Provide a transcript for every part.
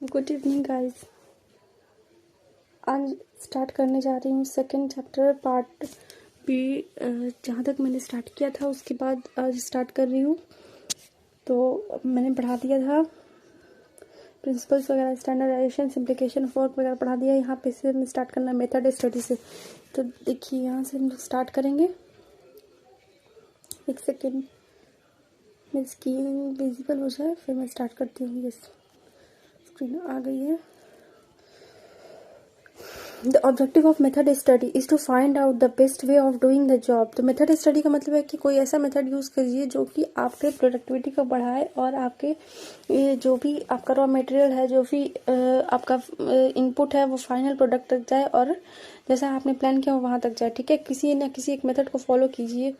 Good evening guys. आज start करने जा रही हूँ सेकंड चैप्टर पार्ट बी। जहाँ तक मैंने स्टार्ट किया था उसके बाद आज स्टार्ट कर रही हूँ। तो मैंने पढ़ा दिया था प्रिंसिपल्स वगैरह, स्टैंडर्डाइजेशन, सिम्प्लिकेशन ऑफ वर्क वगैरह पढ़ा दिया। यहाँ पे से हमें स्टार्ट करना है मेथड स्टडी से। तो देखिए यहाँ से हम लोग स्टार्ट करेंगे। एक सेकेंड मेरी स्क्रीन विजिबल हो जाए फिर मैं स्टार्ट करती हूँ। यस, स्क्रीन आ गई है। The objective of method study is to find out the best way of doing the job। तो मेथड स्टडी का मतलब है कि कोई ऐसा मेथड यूज़ करिए जो कि आपके प्रोडक्टिविटी को बढ़ाए और आपके ये जो भी आपका रॉ मटेरियल है, जो भी आपका इनपुट है, वो फाइनल प्रोडक्ट तक जाए और जैसा आपने प्लान किया वो वहाँ तक जाए। ठीक है, किसी न किसी एक मेथड को फॉलो कीजिए,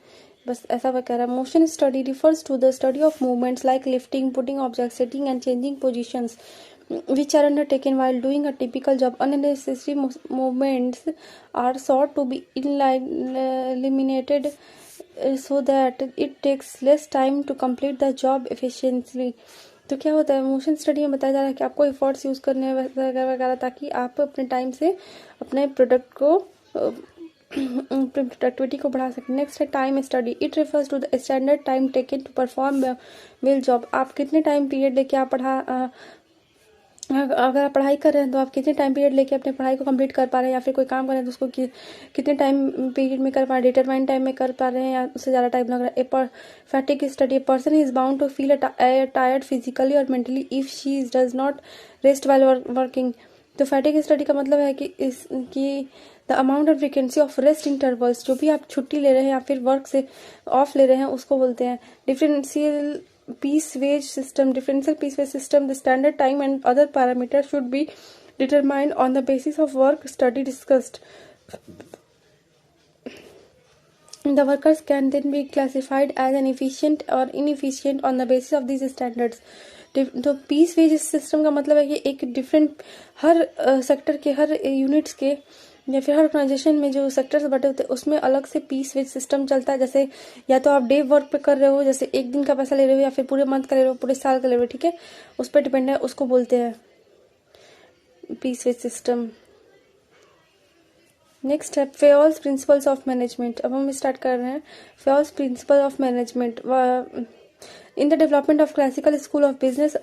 बस ऐसा वह कह रहा है। Motion study refers to the study of movements like lifting, putting object, setting and changing positions which are undertaken while doing a typical job. Unnecessary movements are sought to be eliminated so that it takes less time to complete the job efficiently। तो क्या होता है, motion study में बताया जा रहा है कि आपको एफर्ट्स यूज़ करने वगैरह ताकि आप अपने टाइम से अपने प्रोडक्ट को प्रोडक्टिविटी को बढ़ा सकें। नेक्स्ट है time study. It refers to the standard time taken to perform well job. आप कितने टाइम पीरियड लेके आप अगर आप पढ़ाई कर रहे हैं तो आप कितने टाइम पीरियड लेके अपने पढ़ाई को कंप्लीट कर पा रहे हैं, या फिर कोई काम कर रहे हैं तो उसको कितने टाइम पीरियड में कर पा रहे हैं, डिटरमाइन टाइम में कर पा रहे हैं या उससे ज़्यादा टाइम लग रहा है। Fatigue study. Person is bound to feel tired physically और mentally if she does not rest while working. तो फैटिग स्टडी का मतलब है कि the amount and frequency of rest intervals, जो भी आप छुट्टी ले रहे हैं या फिर वर्क से ऑफ ले रहे हैं उसको बोलते हैं। Differential piece wage system। differential piece wage system, the standard time and other parameters should be determined on the basis of work study discussed। The workers can then be classified as an efficient or inefficient on the basis of these standards। तो piece wage system का मतलब है कि एक different हर sector के, हर units के या फिर हर ऑर्गेनाइजेशन में जो सेक्टर्स बटे होते हैं उसमें अलग से पीस वेज सिस्टम चलता है। जैसे या तो आप डे वर्क पे कर रहे हो, जैसे एक दिन का पैसा ले रहे हो, या फिर पूरे मंथ का ले रहे हो, पूरे साल का ले रहे हो। ठीक है, उस पर डिपेंड है, उसको बोलते हैं पीस वेज सिस्टम। नेक्स्ट है फेयर्स प्रिंसिपल्स ऑफ मैनेजमेंट। अब हम स्टार्ट कर रहे हैं Fayol's principle of management. In the development of classical school of business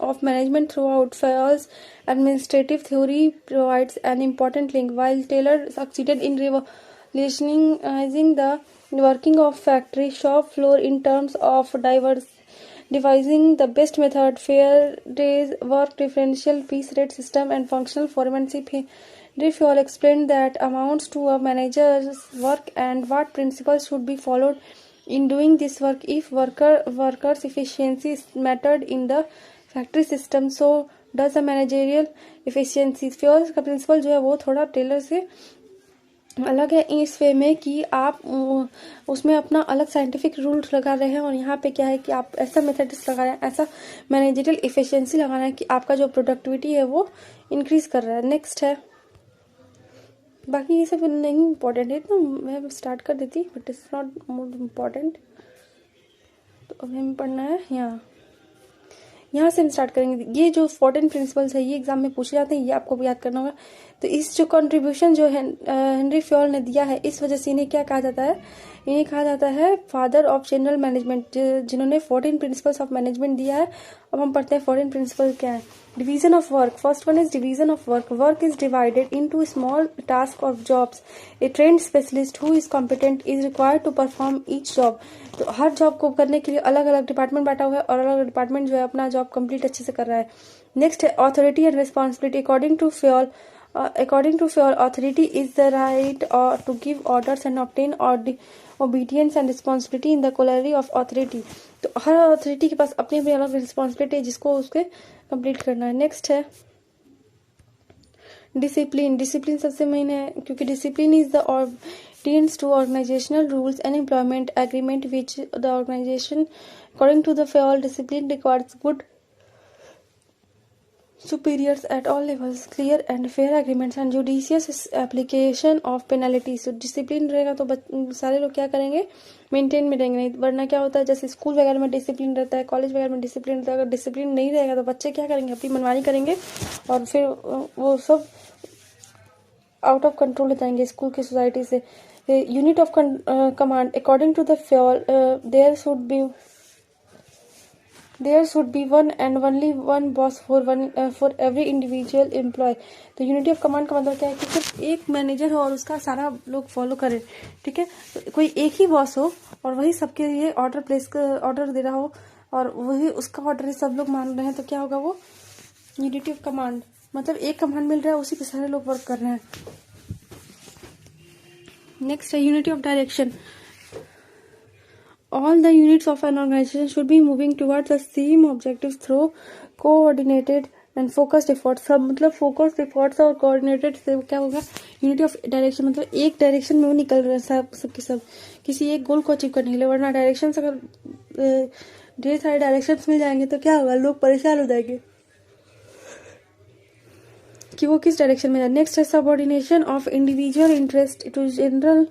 of management throughout, Fayol's administrative theory provides an important link. While Taylor succeeded in revolutionizing the working of factory shop floor in terms of devising the best method, Faraday's work differential piece rate system and functional foremanship, Henry Fayol explained that amounts to a manager's work and what principles should be followed in doing this work. If workers' efficiency is mattered in the factory system, so does the managerial efficiency. Fayol's का principal जो है वो थोड़ा Taylor से अलग है इस वे में कि आप उसमें अपना अलग साइंटिफिक रूल लगा रहे हैं, और यहाँ पे क्या है कि आप ऐसा मेथड्स लगा रहे हैं, ऐसा मैनेजरियल एफिशिएंसी लगा रहे हैं कि आपका जो प्रोडक्टिविटी है वो इंक्रीज कर रहा है। नेक्स्ट है, बाकी ये सब नहीं इम्पोर्टेंट है, तो मैं स्टार्ट कर देती, but it's not more important. तो अब हमें पढ़ना है यहाँ से हम स्टार्ट करेंगे। ये जो 14 प्रिंसिपल्स है ये एग्जाम में पूछे जाते हैं, ये आपको भी याद करना होगा। तो इस जो कंट्रीब्यूशन जो है हेनरी फ्योल ने दिया है, इस वजह से इन्हें क्या कहा जाता है, इन्हें कहा जाता है फादर ऑफ जनरल मैनेजमेंट, जिन्होंने 14 प्रिंसिपल्स ऑफ मैनेजमेंट दिया है। अब हम पढ़ते हैं 14 प्रिंसिपल क्या है। Division of work. First one is division of work. Work is divided into small task of jobs. A trained specialist who is competent is required to perform each job. तो हर जॉब को करने के लिए अलग अलग डिपार्टमेंट बांटा हुआ है और अलग अलग डिपार्टमेंट जो है अपना जॉब कंप्लीट अच्छे से कर रहा है। नेक्स्ट है authority and responsibility. According to Fayol, authority is the right to give orders and obtain obedience and responsibility in the corollary of authority। तो हर अथॉरिटी के पास अपनी अपनी अलग रिस्पॉन्सिबिलिटी है जिसको उसके कंप्लीट करना है। नेक्स्ट है डिसिप्लिन। डिसिप्लिन सबसे मेन है क्योंकि discipline is the obedience to organizational rules and employment agreement which the organization, according to the Fayol, discipline requires good superiors at all levels, clear and fair agreements and judicious application of penalties. तो discipline रहेगा तो सारे लोग क्या करेंगे, maintain में रहेंगे, नहीं वरना क्या होता है जैसे स्कूल वगैरह में डिसिप्लिन रहता है, कॉलेज वगैरह में डिसिप्लिन रहता है, अगर डिसिप्लिन नहीं रहेगा तो बच्चे क्या करेंगे, अपनी मनमानी करेंगे और फिर वो सब आउट ऑफ कंट्रोल हो जाएंगे स्कूल की सोसाइटी से. Unit of command according to the Fayol there should be one and only one boss for every individual employee. तो यूनिटी ऑफ कमांड का मतलब क्या है कि सिर्फ एक मैनेजर हो और उसका सारा लोग फॉलो करें. ठीक है, कोई एक ही बॉस हो और वही सबके लिए ऑर्डर दे रहा हो और वही उसका ऑर्डर सब लोग मान रहे हैं, तो क्या होगा, वो यूनिटी ऑफ कमांड. मतलब एक कमांड मिल रहा है, उसी पे सारे लोग वर्क कर रहे हैं. नेक्स्ट है unity of direction. All the units of an organization should be moving towards the same objectives through coordinated and focused efforts. सब मतलब focused efforts और coordinated से क्या होगा, unity of direction. मतलब एक डायरेक्शन में वो निकल रहे हैं सबके सब किसी एक गोल को अचीव करने के लिए. वरना डायरेक्शन अगर ढेर सारे डायरेक्शन मिल जाएंगे तो क्या होगा, लोग परेशान हो जाएंगे कि वो किस डायरेक्शन में जाए. नेक्स्ट है subordination of individual interest to general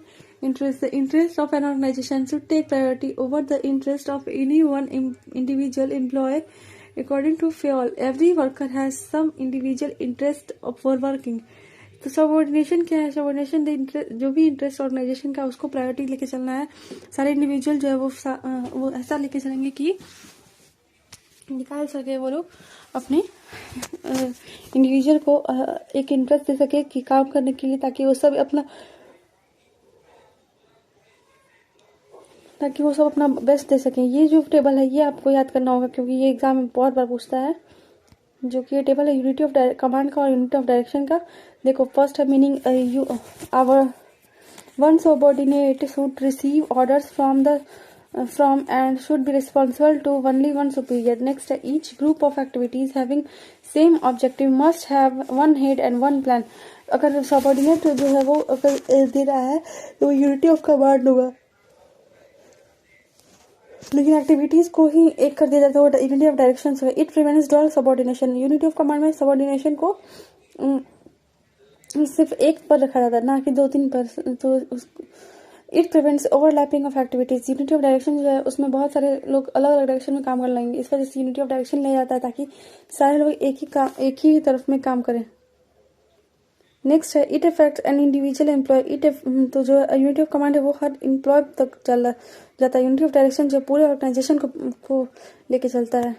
interest. The interest of an organization should take priority over the interest of any one individual employee. According to Fayol, every worker has some individual interest for working. तो subordination क्या है, subordination जो भी interest organisation का उसको priority लेके चलना है. सारे इंडिविजुअल जो है वो ऐसा लेके चलेंगे कि निकाल सके वो लोग अपने इंडिविजुअल को एक इंटरेस्ट दे सके कि काम करने के लिए, ताकि वो सब अपना बेस्ट दे सकें. ये जो टेबल है ये आपको याद करना होगा क्योंकि ये एग्जाम में बहुत बार पूछता है. जो कि ये टेबल है यूनिटी ऑफ कमांड का और यूनिटी ऑफ डायरेक्शन का. देखो फर्स्ट है meaning hour one subordinate should receive orders from and should be responsible to only one superior. Next है each group of activities having same objective must have one head and one plan. अगर subordinate जो है वो अगर दे रहा है तो unity of command होगा, लेकिन एक्टिविटीज को ही एक कर दिया जाता है यूनिटी ऑफ डायरेक्शन से. It prevents double subordination. Unity of command में सबऑर्डिनेशन को सिर्फ एक पर रखा जाता है, ना कि 2-3 पर. तो it prevents overlapping of activities. Unity of direction जो है उसमें बहुत सारे लोग अलग अलग डायरेक्शन में काम कर लेंगे, इस वजह से यूनिटी ऑफ डायरेक्शन लिया जाता है ताकि सारे लोग एक ही तरफ में काम करें. नेक्स्ट है it effects an individual employ. तो जो यूनिटी ऑफ कमांड है वो हर एम्प्लॉय तक चल जाता है. यूनिटी ऑफ डायरेक्शन जो पूरे ऑर्गेनाइजेशन को लेके चलता है.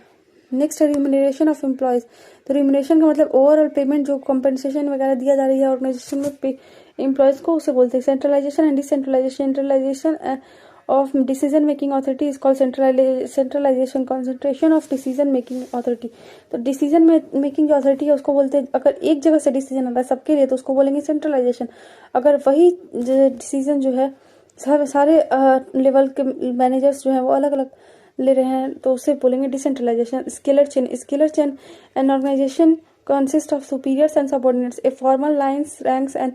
नेक्स्ट है रिम्यूनरेशन ऑफ एम्प्लॉयज. तो रिम्यूनरेशन का मतलब ओवरऑल पेमेंट जो कॉम्पेंसेशन वगैरह दिया जा रही है ऑर्गेनाइजेशन में एम्प्लॉयज को, उसे बोलते हैं. Centralisation and decentralisation. Centralisation of decision making authority is called centralization. concentration of decision making authority. तो decision making जो authority है उसको बोलते हैं, अगर एक जगह से decision आ रहा है सबके लिए तो उसको बोलेंगे centralization. अगर वही decision जो है सारे लेवल के मैनेजर्स जो है वो अलग अलग ले रहे हैं तो उसे बोलेंगे decentralisation. Scalar chain an organisation consist of superiors and subordinates. A formal lines ranks and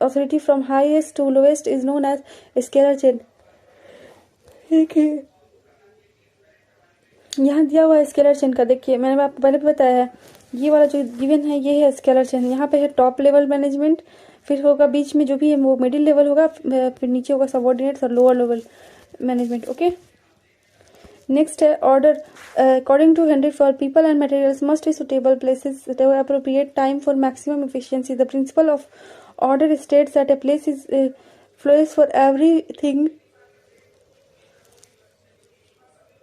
authority from highest to lowest is known as scalar chain. यहाँ दिया हुआ है स्केलर चेन का. देखिए मैंने आपको पहले भी बताया है, ये वाला जो गिवन है ये है स्केलर चेन. यहाँ पे है टॉप लेवल मैनेजमेंट, फिर होगा बीच में जो भी है वो मिडिल लेवल होगा, फिर नीचे होगा सबऑर्डिनेट्स और lower level management. Okay, next है order. According to Henri for people and materials must be suitable places at appropriate time for maximum efficiency. The principle of order states that a place is flows for everything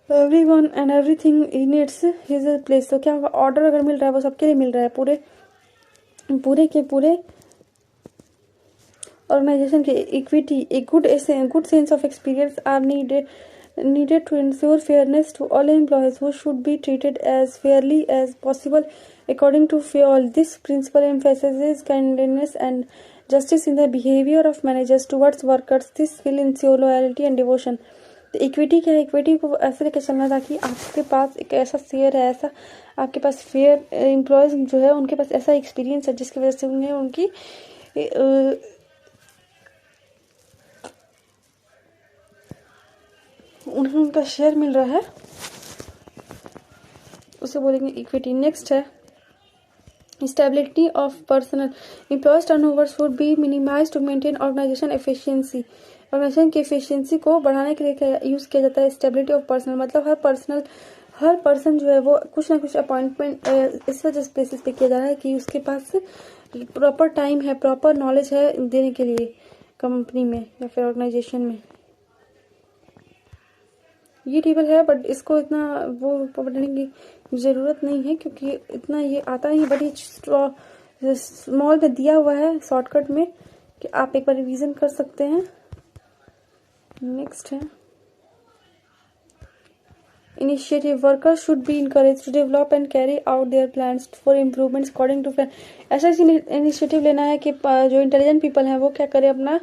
everyone and everything in its his place. तो क्या होगा, order अगर मिल रहा है वो सबके लिए मिल रहा है, पूरे के पूरे ऑर्गेनाइजेशन के. Equity, a good sense of experience are needed to ensure fairness to all employees who should be treated as fairly as possible. According to Fayol, this principle emphasizes kindness and justice in the behavior of managers towards workers. This will ensure loyalty and devotion. तो equity क्या है, equity को ऐसे लेकर चलना ताकि आपके पास एक ऐसा शेयर है, ऐसा आपके पास फेयर एम्प्लॉयज जो है उनके पास ऐसा एक्सपीरियंस है जिसकी वजह से उन्हें उनका शेयर मिल रहा है, उसे बोलेंगे इक्विटी. नेक्स्ट है stability of personal employees turnover should be minimise to maintain organisation efficiency. Organisation की एफिशिएंसी को बढ़ाने के लिए यूज किया जाता है स्टेबिलिटी ऑफ पर्सनल, मतलब हर पर्सन जो है वो कुछ ना कुछ अपॉइंटमेंट इस वजह से बेसिस पे किया जा रहा है कि उसके पास प्रॉपर टाइम है, प्रॉपर नॉलेज है देने के लिए कंपनी में या फिर ऑर्गेनाइजेशन में। ये टेबल है बट इसको इतना वो पढ़ने की ज़रूरत नहीं है क्योंकि इतना ये आता नहीं, बट ये स्मॉल में दिया हुआ है शॉर्टकट में कि आप एक बार रिवीजन कर सकते हैं। नेक्स्ट है initiative. Workers should be encourage to develop and carry out their plans for improvements according to plan. ऐसा इनिशिएटिव लेना है कि जो इंटेलिजेंट पीपल हैं वो क्या करें, अपना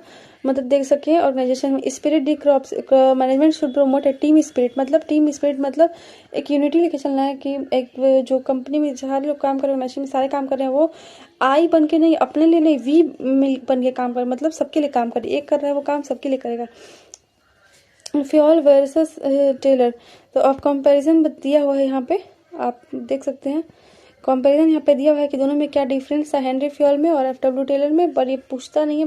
मदद दे सके ऑर्गेनाइजेशन में। Spirit the crops management should promote A team spirit, मतलब टीम स्पिरिट मतलब एक यूनिटी लेके चलना है कि एक जो कंपनी में सारे लोग काम कर रहे हैं, ऑर्गेनाइजेशन में सारे काम कर रहे हैं, वो आई बन के नहीं, अपने लिए नहीं, वी मिल बन के काम कर, मतलब सबके लिए काम करे। एक कर रहा है वो काम सबके लिए करेगा। फ्योल वर्सेस टेलर, तो अब कंपैरिजन दिया हुआ है यहाँ पे, आप देख सकते हैं कंपैरिजन यहाँ पे दिया हुआ है कि दोनों में क्या डिफरेंस है हेनरी फ्योल में और एफडब्ल्यू टेलर में, पर ये पूछता नहीं है।